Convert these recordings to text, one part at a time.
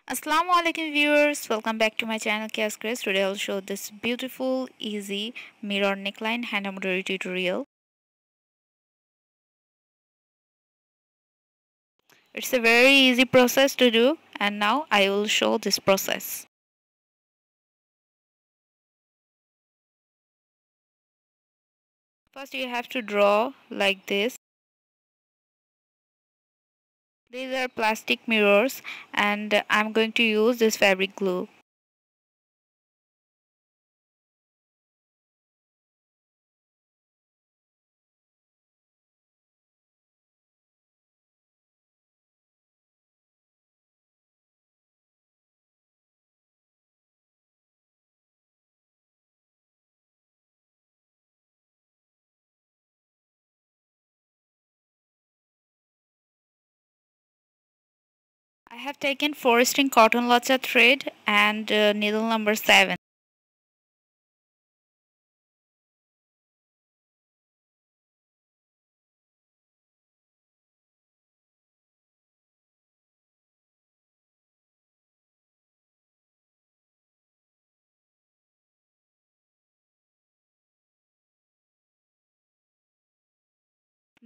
Assalamu alaikum viewers, welcome back to my channel Keya's Craze. Today I'll show this beautiful, easy mirror neckline hand embroidery tutorial. It's a very easy process to do, and now I will show this process. First you have to draw like this. These are plastic mirrors and I'm going to use this fabric glue. I have taken 4 string cotton lassa thread and needle number 7.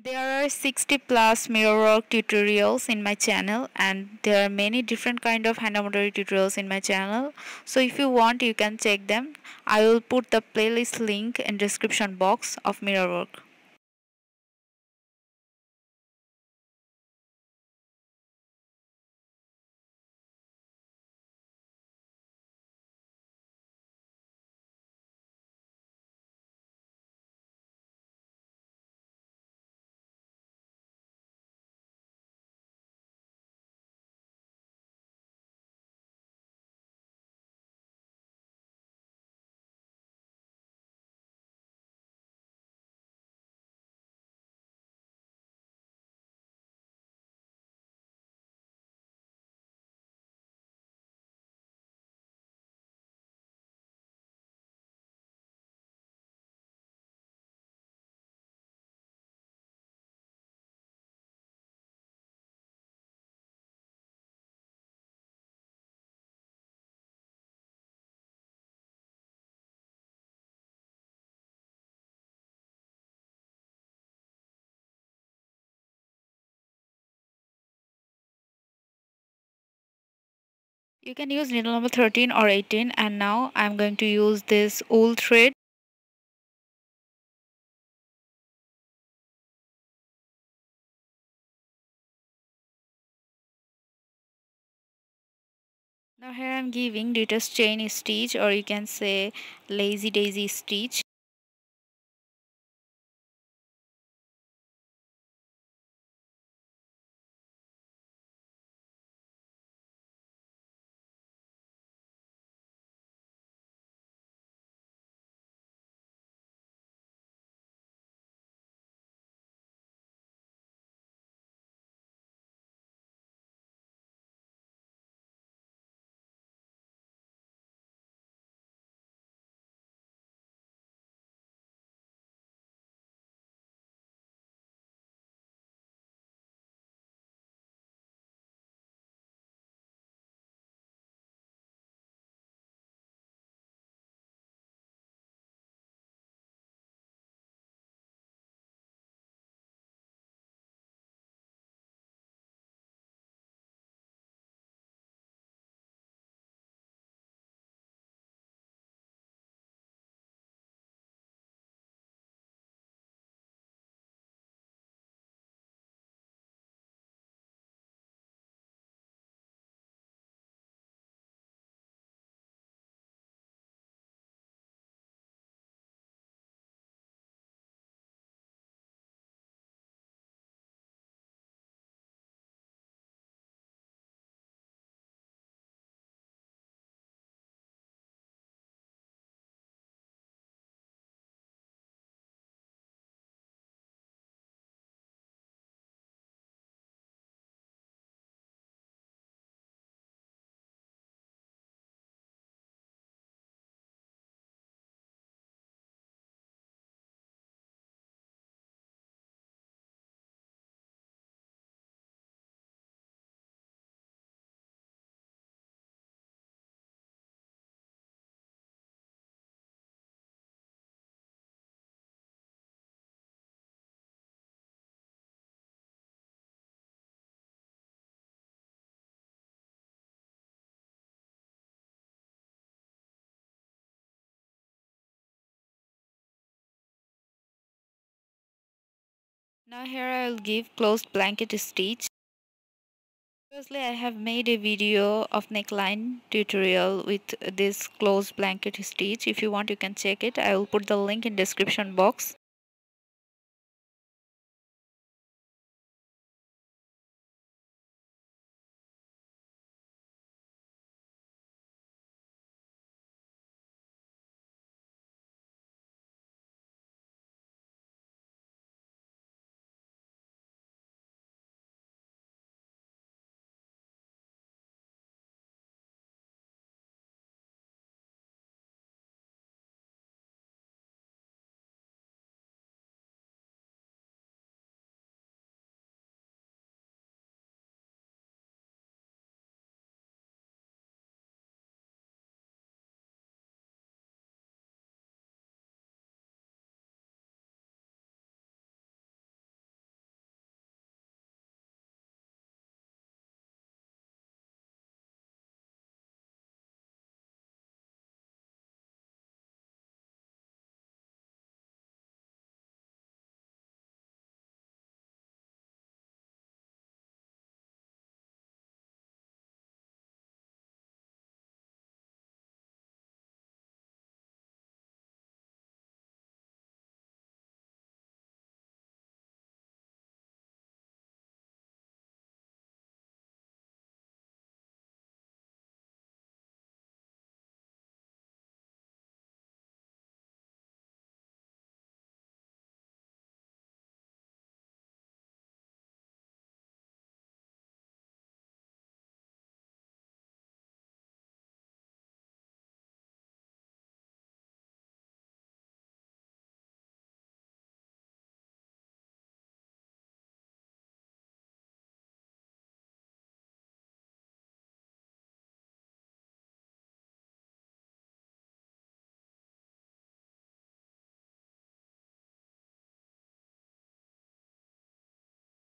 There are 60 plus mirrorwork tutorials in my channel and there are many different kind of hand embroidery tutorials in my channel. So if you want you can check them. I will put the playlist link in description box of mirrorwork. You can use needle number 13 or 18 and now I'm going to use this wool thread. Now here I'm giving Dita's chain stitch or you can say lazy daisy stitch. Now here I will give closed blanket stitch. Previously I have made a video of neckline tutorial with this closed blanket stitch. If you want you can check it. I will put the link in description box.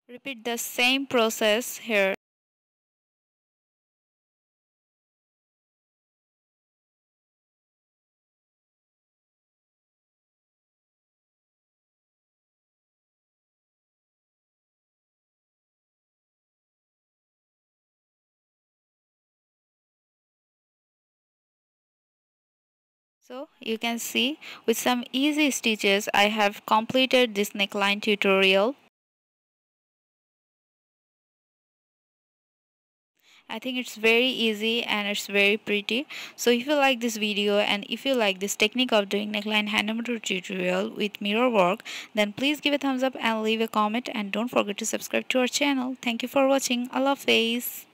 Repeat the same process here. So you can see with some easy stitches I have completed this neckline tutorial. I think it's very easy and it's very pretty. So if you like this video and if you like this technique of doing neckline hand embroidery tutorial with mirror work, then please give a thumbs up and leave a comment, and don't forget to subscribe to our channel. Thank you for watching. Allah Hafiz.